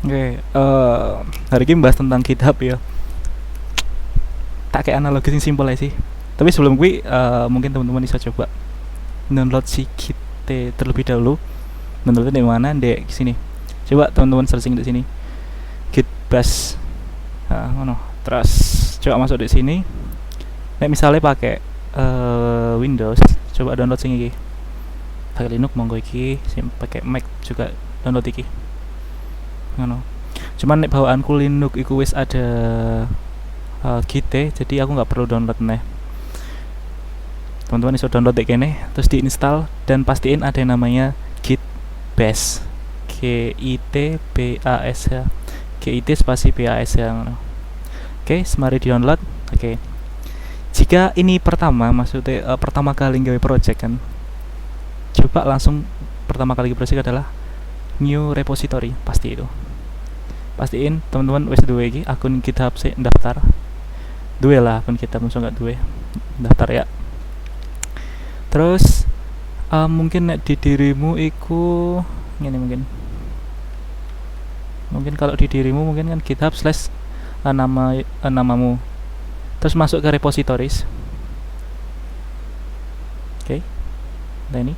Oke, hari ini bahas tentang GitHub ya. Tak kayak analogi yang simpel aja sih. Tapi sebelum gue, mungkin teman-teman bisa coba download si Git terlebih dahulu. Downloadnya di mana? Di sini. Coba teman-teman searching di sini. Git bash. Ngono. Terus coba masuk di sini. Nek misalnya pakai Windows, coba download sing iki. Pakai Linux monggo iki, pakai Mac juga download iki. Ngono. Cuman nek bawaanku Linux iku wis ada Git, jadi aku nggak perlu download nih. Teman-teman bisa download kene, terus diinstal dan pastiin ada yang namanya Git bash. GIT BAS ya. GIT spasi BAS ya. Oke, mari di download. Oke. Jika ini pertama, maksudnya pertama kali gawe project kan, coba langsung pertama kali project adalah new repository, pasti itu. Pastiin teman-teman wis duwe iki akun GitHub sih daftar. Duwe lah akun GitHub, masa nggak duwe. Daftar ya. Terus mungkin nek di dirimu iku ngene mungkin kalau di dirimu mungkin kan GitHub slash namamu, terus masuk ke repositories. Oke. Nah ini,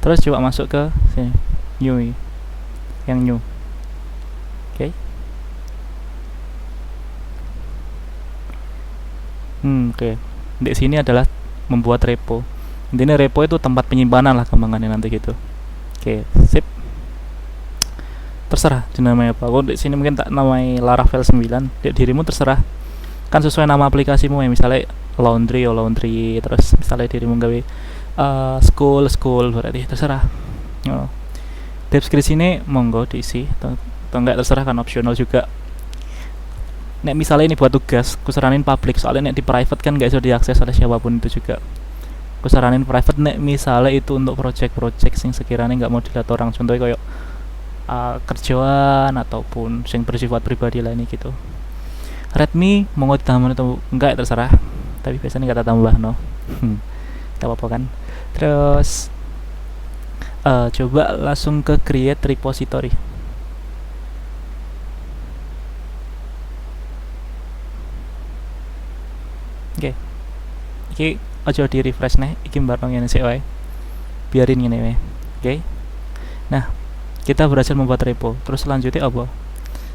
terus coba masuk ke sini, new, yang new. Oke. Oke. Di sini adalah membuat repo. Intinya repo itu tempat penyimpanan lah kembangannya nanti gitu. Oke, sip. Terserah namanya apa. Aku di sini mungkin tak namai Laravel 9. Di dirimu terserah. Kan sesuai nama aplikasimu ya, misalnya laundry, terus misalnya dirimu gawe school berarti terserah. Oh. Deskripsi ini monggo diisi atau enggak terserah, kan optional juga. Nek misalnya ini buat tugas, ku saranin public, soalnya nek di private kan nggak bisa diakses oleh siapapun itu juga. Ku saranin private nek misalnya itu untuk project-project sing sekiranya nggak mau dilihat orang, contohnya kayak kerjaan ataupun sing bersifat pribadi lah ini gitu. Redmi mau ditambah atau enggak terserah, tapi biasanya nggak tambah no. Gak apa-apa kan. Terus coba langsung ke create repository. Oke. Iki aja di refresh nih, iki bareng ngene sik wae. Biarin ngene wae. Oke. Nah, kita berhasil membuat repo. Terus selanjutnya apa?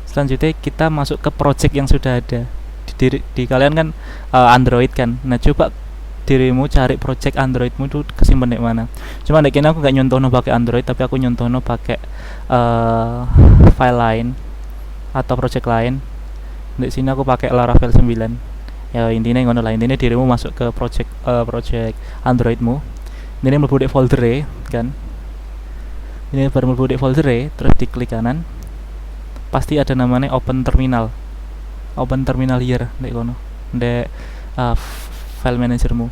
Selanjutnya kita masuk ke project yang sudah ada. Di kalian kan Android kan. Nah, coba dirimu cari project Androidmu itu kesimpan di mana. Cuma nek kene aku nggak nyontohno pakai Android, tapi aku nyontohno pakai file lain atau project lain. Di sini aku pakai Laravel 9. Ya intinya ngono lah, intinya dirimu masuk ke project Androidmu. Ini mlebu di folder kan. Ini baru mlebu di folder, terus diklik kanan. Pasti ada namanya open terminal here ndek kono. Ndek file managermu.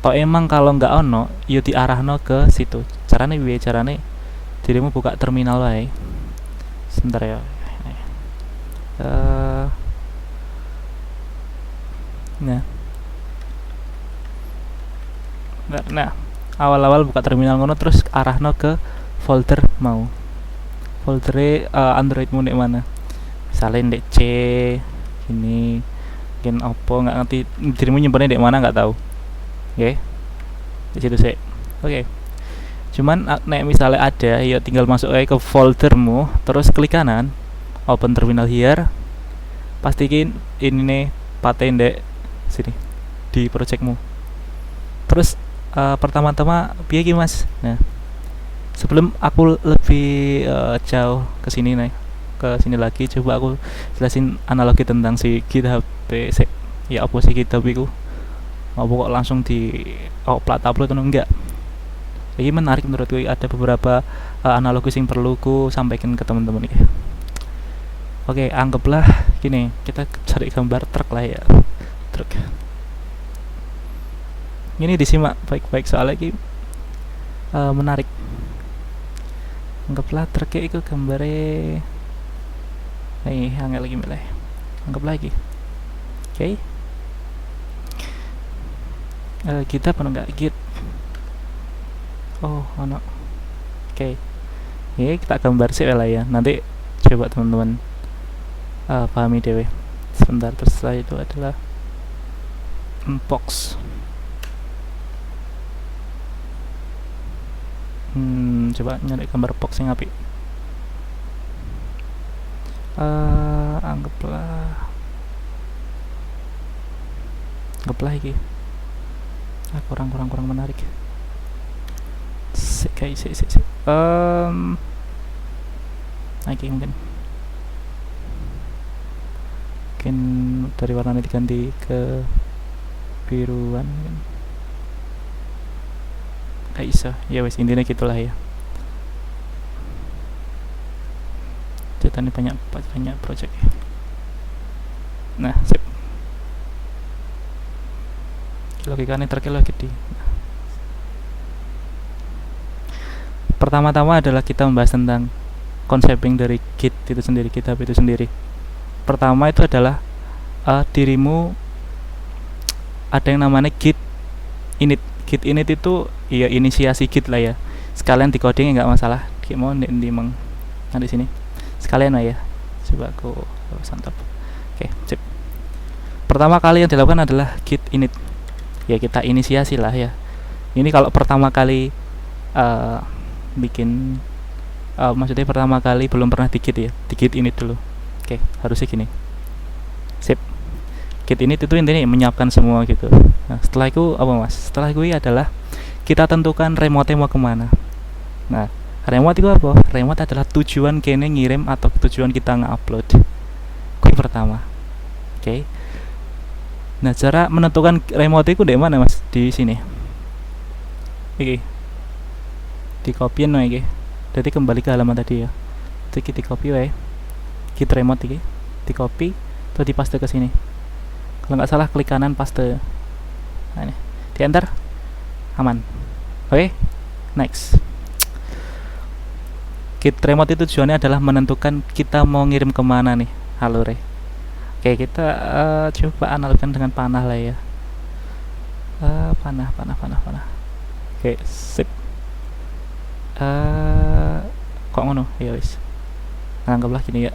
Toh emang kalau nggak ono, yo diarahno ke situ. Carane piye? Carane dirimu buka terminal wae. Sebentar ya. Nah, awal-awal buka terminal ngono terus arahno ke folder mau. Folder Androidmu nek mana? Misalnya ndek C ini mungkin opo nggak ngerti dirimu nyimpennya dek mana nggak tahu. Oke. Di situ sih. Oke. Cuman nek misalnya ada, ya tinggal masuk ke foldermu, terus klik kanan, open terminal here. Pastiin ini nih paten dek sini di projectmu. Terus pertama-tama piye iki Mas? Nah, sebelum aku lebih jauh ke sini nih, ke sini lagi, coba aku jelasin analogi tentang si GitHub. Ya apa sih GitHub itu? Apa kok langsung di plat upload atau enggak? Ini menarik menurutku, ada beberapa analogi yang perlu ku sampaikan ke teman-teman ini. Oke, anggaplah gini, kita cari gambar truk lah ya. Truk. Ini disimak baik-baik soalnya ini menarik. Anggaplah truknya itu gambarnya. Nih, angel lagi milih. Anggap lagi. Oke. Kita penuh nggak git? Oh, ono. Oke. Ini kita gambar sih lah ya. Nanti coba teman-teman pahami dewe sebentar. Terus setelah itu adalah box. Coba nyari gambar box yang apik. Anggaplah iki kurang menarik. Iki mungkin dari warna ini diganti ke biruan kan. Gak iso ya wes, intinya gitulah ya. Ceritanya banyak project ya. Nah sip, logikanya terkira gede. Pertama-tama adalah kita membahas tentang concepting dari Git itu sendiri, GitHub itu sendiri. Pertama itu adalah dirimu ada yang namanya Git init. Git init itu ya inisiasi Git lah ya. Sekalian di coding nggak masalah. Kayak mau di sini. Sekalian lah ya. Coba aku santap. Oke, sip. Pertama kali yang dilakukan adalah Git init. Ya kita inisiasi lah ya. Ini kalau pertama kali bikin maksudnya pertama kali belum pernah di Git ya, di Git init dulu. Oke, harusnya gini. Sip. Git init itu intinya menyiapkan semua gitu. Nah, setelah itu apa mas? Setelah itu adalah kita tentukan remote mau kemana. Nah, remote itu apa? Remote adalah tujuan kene ngirim atau tujuan kita nge-upload. Itu pertama. Oke. Nah, cara menentukan remote itu di mana mas? Di sini. Iki. Di copyin no iki. Jadi kembali ke halaman tadi ya. Jadi di copy wae. Git remote iki. Di copy terus dipaste ke sini. Kalau nggak salah klik kanan paste. Nah, ini. Di enter. Aman. Oke. Next. Git remote itu tujuannya adalah menentukan kita mau ngirim kemana nih alure. Oke, kita coba analogkan dengan panah lah ya. Panah. Oke, sip. Kok ngono? Ya wis. Anggaplah gini ya.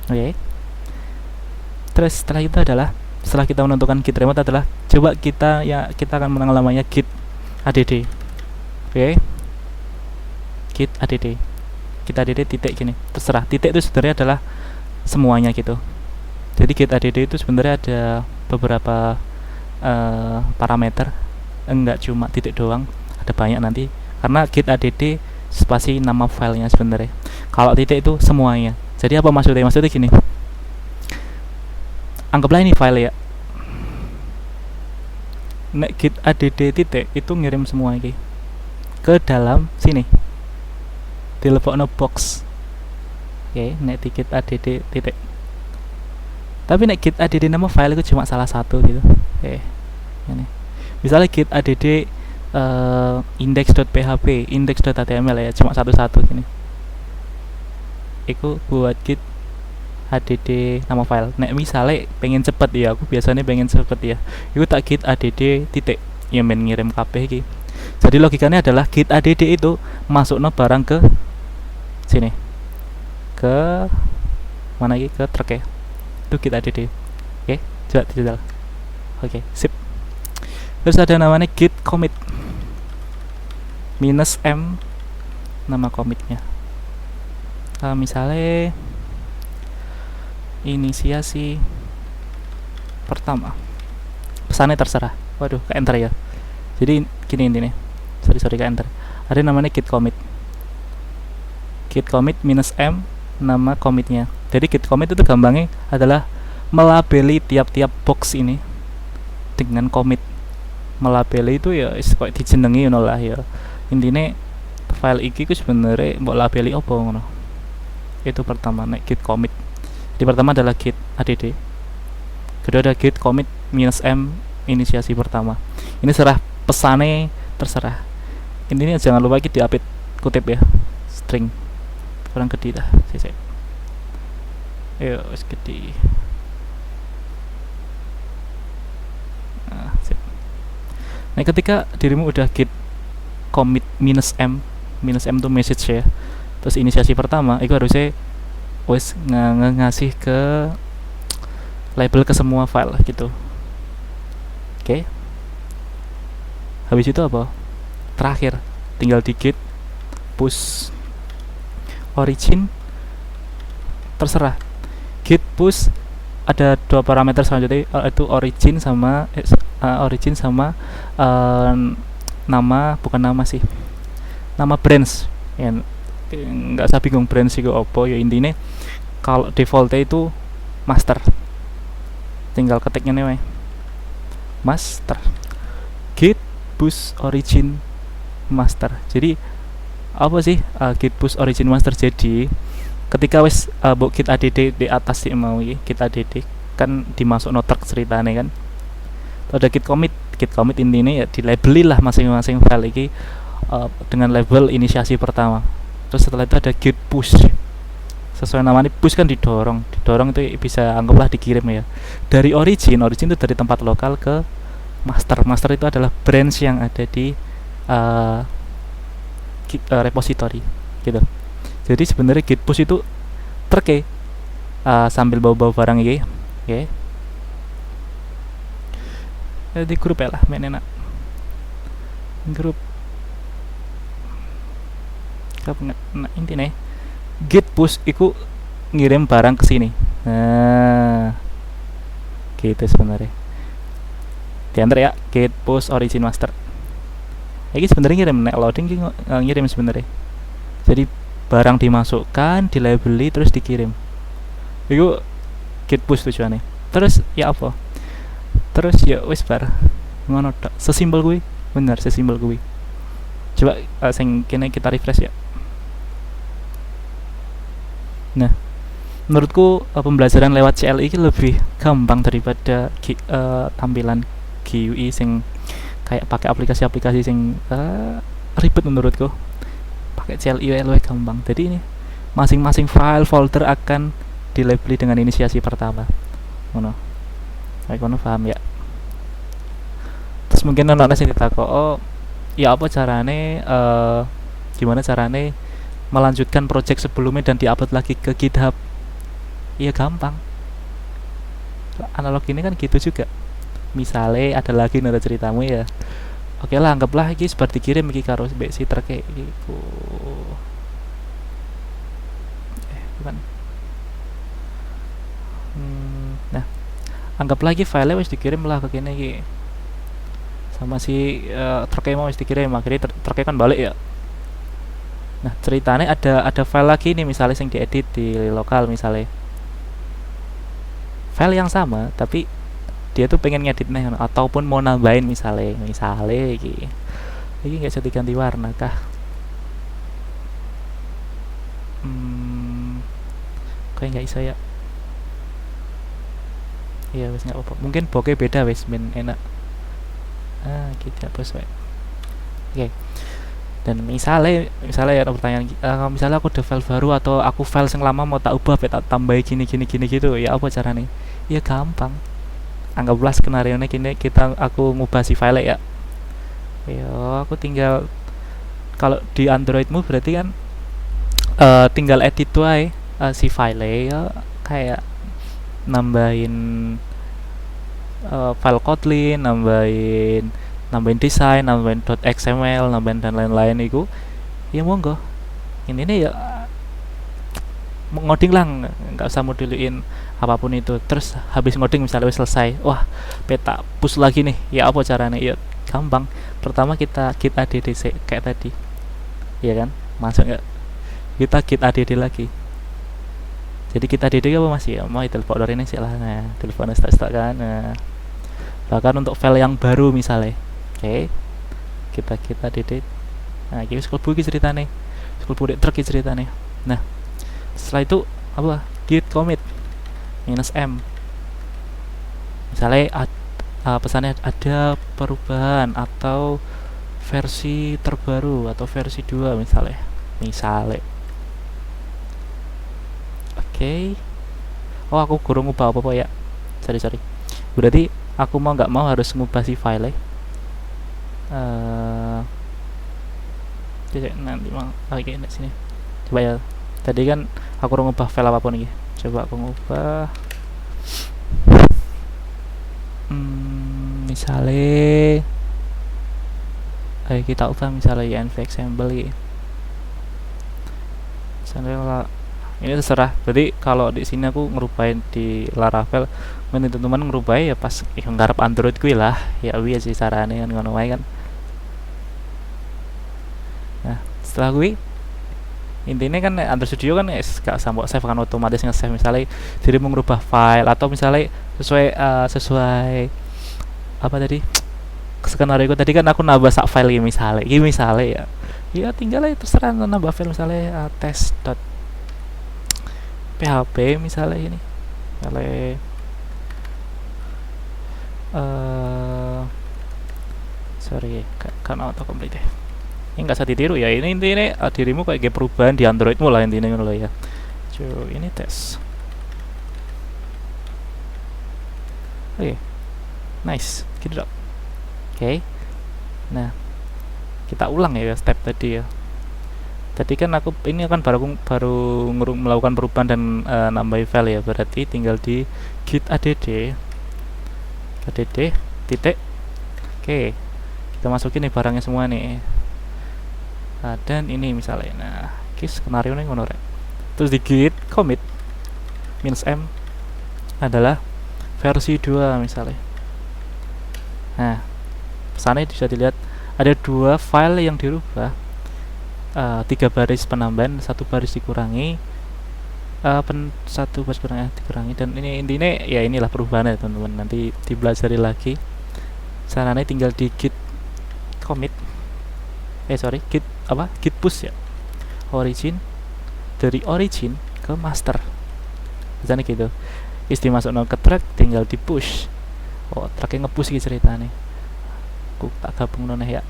Oke. Terus setelah itu adalah setelah kita menentukan Git remote adalah coba kita akan mengenal namanya Git add. Oke. Git add. Git add titik gini. Terserah. Titik itu sebenarnya adalah semuanya gitu. Jadi Git add itu sebenarnya ada beberapa parameter. Enggak cuma titik doang, ada banyak nanti. Karena Git add spasi nama filenya sebenarnya. Kalau titik itu semuanya. Jadi apa maksudnya? Maksudnya gini. Anggaplah ini file ya. Nek Git add titik itu ngirim semua ini ke dalam sini. Dilebokno box. Oke, nek di Git add titik. Tapi nek Git add nama file itu cuma salah satu gitu. Oke. Ini. Misalnya Git add index.php, index.html ya, cuma satu-satu gini. Iku buat Git add nama file. Nek misalnya pengen cepet ya, aku biasanya pengen cepet ya, itu tak Git add titik ya men ngirim kabeh iki. Jadi logikanya adalah Git add itu masukno barang ke sini, ke mana lagi, ke truk ya, itu Git add. Oke, coba digital. Oke, sip. Terus ada namanya Git commit -m nama commitnya. Misalnya inisiasi pertama, pesannya terserah. Waduh, ke enter ya. Jadi gini intinya. Sorry ke enter. Ada namanya git commit -m nama commitnya. Jadi git commit itu gampangnya adalah melabeli tiap-tiap box ini dengan commit. Melabeli itu ya kok dijenengi ngono lah ya. Intinya file iki ku sebenarnya mbok labeli apa ngono. Itu pertama nek git commit. Di pertama adalah Git add. Kedua ada Git commit -m inisiasi pertama. Ini serah pesannya terserah. Intinya jangan lupa kita diapit kutip ya, string. Kurang gede dah, sih. Ayo, gede. Nah, sip. Nah, ketika dirimu udah Git commit -m itu message ya. Terus inisiasi pertama, itu harusnya wes ngasih ke label ke semua file gitu. Oke. Habis itu apa? Terakhir tinggal di git push origin, terserah. Git push ada dua parameter selanjutnya, itu origin sama nama, bukan nama sih, nama branch ya. Nggak usah bingung branch itu apa ya, intinya kalau defaultnya itu master, tinggal ketiknya nih master git push origin master. Jadi apa sih git push origin master? Jadi ketika wis mbok git add di atas sih mau iki git add kan dimasuk noter ceritane kan, ada git commit intinya ya dilabeli lah masing-masing file iki dengan label inisiasi pertama. Terus setelah itu ada git push, sesuai namanya push kan didorong itu bisa anggaplah dikirim ya dari origin itu dari tempat lokal ke master itu adalah branch yang ada di repository gitu. Jadi sebenarnya git push itu trek sambil bawa barang iki oke. Di grup ya lah main enak grup. Nah intinya git push itu ngirim barang ke sini. Nah gitu sebenarnya diantar ya git push origin master. Ini sebenarnya ngirim loading ngirim sebenarnya. Jadi barang dimasukkan, dilabeli, terus dikirim. Itu git push tujuannya. Terus ya apa? Terus ya wis bar ngono tok. Sesimpel kuwi. Bener sesimpel kuwi. Coba sing kene kita refresh ya. Nah, menurutku pembelajaran lewat CLI ini lebih gampang daripada tampilan GUI sing kayak pakai aplikasi-aplikasi sing ribet menurutku. Pakai CLI lebih gampang. Jadi ini masing-masing file folder akan dilabeli dengan inisiasi pertama. Ngono. Baik, ngono paham ya. Terus mungkin ono sing ditakok, oh ya apa carane gimana carane melanjutkan project sebelumnya dan diupload lagi ke GitHub? Iya gampang. Analog ini kan gitu juga. Misalnya ada lagi nada ceritamu ya. Oke lah, anggaplah iki seperti kirim iki karo mbek si treke iku. Bukan. Nah, anggaplah iki file wis dikirim lah ke kene iki. Sama si treke mau wis dikirim, akhirnya treke kan balik ya. Nah, ceritanya ada file lagi nih misalnya yang diedit di lokal misalnya. File yang sama tapi dia tuh pengen ngedit nih ataupun mau nambahin misalnya iki nggak bisa diganti warna kah? Kayak nggak bisa ya. Iya wes nggak apa-apa, mungkin bokeh beda wes men enak gitu bos. Oke. Dan misalnya ada pertanyaan misalnya aku ada file baru atau aku file yang lama mau tak ubah tak tambah gini gitu ya apa caranya? Ya gampang. Anggaplah skenario nya kini aku ngubah si file ya. Yo, aku tinggal kalau di Androidmu berarti kan tinggal edit tuh si file ya, kayak nambahin file Kotlin, nambahin desain, nambahin .xml, nambahin dan lain-lain itu. Ya monggo. Ini ya ngoding lah, nggak usah modelin apapun itu. Terus habis ngoding misalnya selesai, wah peta push lagi nih, ya apa caranya? Ya gampang, pertama kita git add kayak tadi ya kan, masuk nggak, kita git add lagi. Jadi kita add apa masih ya mau telepon dari ini sih lah, nah telepon start kan. Nah, bahkan untuk file yang baru misalnya kita add. Nah ini scroll ceritanya, scroll truk ceritanya. Nah setelah itu apa, git commit -m misalnya pesannya ada perubahan atau versi terbaru atau versi 2 misalnya. Oke. Oh aku kurang ngubah apa-apa ya, sorry berarti aku mau nggak mau harus ngubah si file nanti mau oke sini coba ya. Tadi kan Aku ngubah file apapun iki. Coba aku ngubah misalnya kita ubah misalnya env example iki. Misalnya ini terserah. Jadi kalau di sini aku ngerubahin di Laravel, teman-teman ngerubahin ya pas nggarap Android kuwi lah. Ya wi sih carane kan ngono wae kan. Nah, setelah gue intinya kan Android Studio kan gak sampai save kan otomatis nge-save misalnya jadi mengubah file atau misalnya sesuai apa tadi skenario tadi kan aku nambah sak file ini misalnya ya tinggal aja terserah nambah file misalnya test.php misalnya ini misalnya sorry kan autocomplete deh. Ini nggak usah ditiru ya, ini intinya dirimu kayak perubahan di Androidmu lah intinya loh ya. Ini tes. Oke, nice, gitu dong. Oke, nah kita ulang ya step tadi ya. Tadi kan aku ini kan baru melakukan perubahan dan nambah file ya, berarti tinggal di git add titik. Oke, kita masukin nih barangnya semua nih. Dan ini misalnya skenario nih ngono rek. Terus di git commit -m adalah versi 2 misalnya. Nah, pesannya bisa dilihat ada 2 file yang dirubah, 3 baris penambahan, 1 baris dikurangi, 1 baris dikurangi, dan ini intinya ya inilah perubahannya teman-teman. Nanti dipelajari lagi. Caranya tinggal di git commit git push ya, origin dari origin ke master misalnya gitu, dimasukkan ke track tinggal di push. Tracknya nge-push gitu ceritanya, aku tak gabung noneh ya,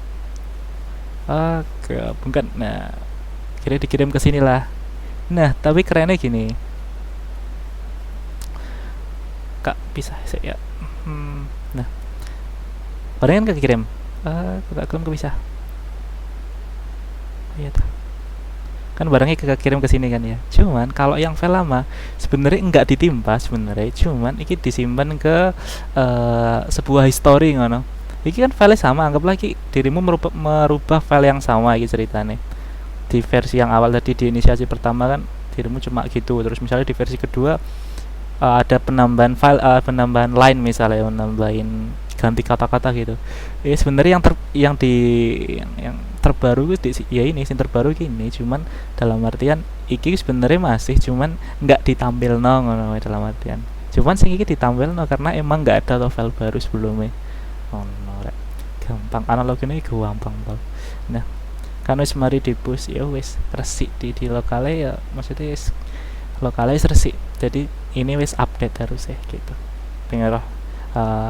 gabungkan. Nah kira dikirim ke sini lah. Nah tapi kerennya gini kak, bisa sih ya. Nah barangnya kan kekirim, ke bisa. Iya tuh. Kan barangnya kirim ke sini kan ya. Cuman kalau yang file lama sebenarnya enggak ditimpa sebenarnya, cuman ini disimpan ke sebuah history ngono. Iki kan file sama, anggap lagi dirimu merubah file yang sama iki ceritanya. Di versi yang awal tadi di inisiasi pertama kan dirimu cuma gitu, terus misalnya di versi kedua ada penambahan file, penambahan line misalnya, nambahin ganti kata-kata gitu. Sebenarnya yang terbaru ya ini yang terbaru gini, cuman dalam artian iki sebenarnya masih cuman nggak ditampil ngono dalam artian. Cuman sing iki ditampil karena emang nggak ada file baru sebelumnya. Gampang analoginya gampang banget. Nah, kan wis mari di push ya wis resik di lokale ya, maksudnya lokale resik. Jadi ini wis update harus ya gitu. Pengen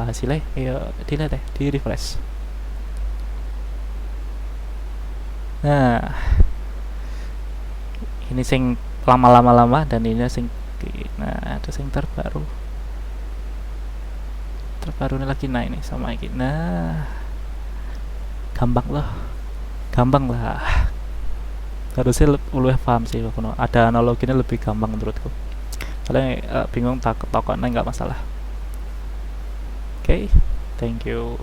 hasilnya ya dilihat deh, di refresh. Nah ini sing lama dan ini sing ada sing terbaru ini lagi. Nah ini sama ini. Nah gampang lah harusnya lebih paham sih, ada analoginya lebih gampang menurutku. Kalian bingung takut nggak masalah. Okay, thank you.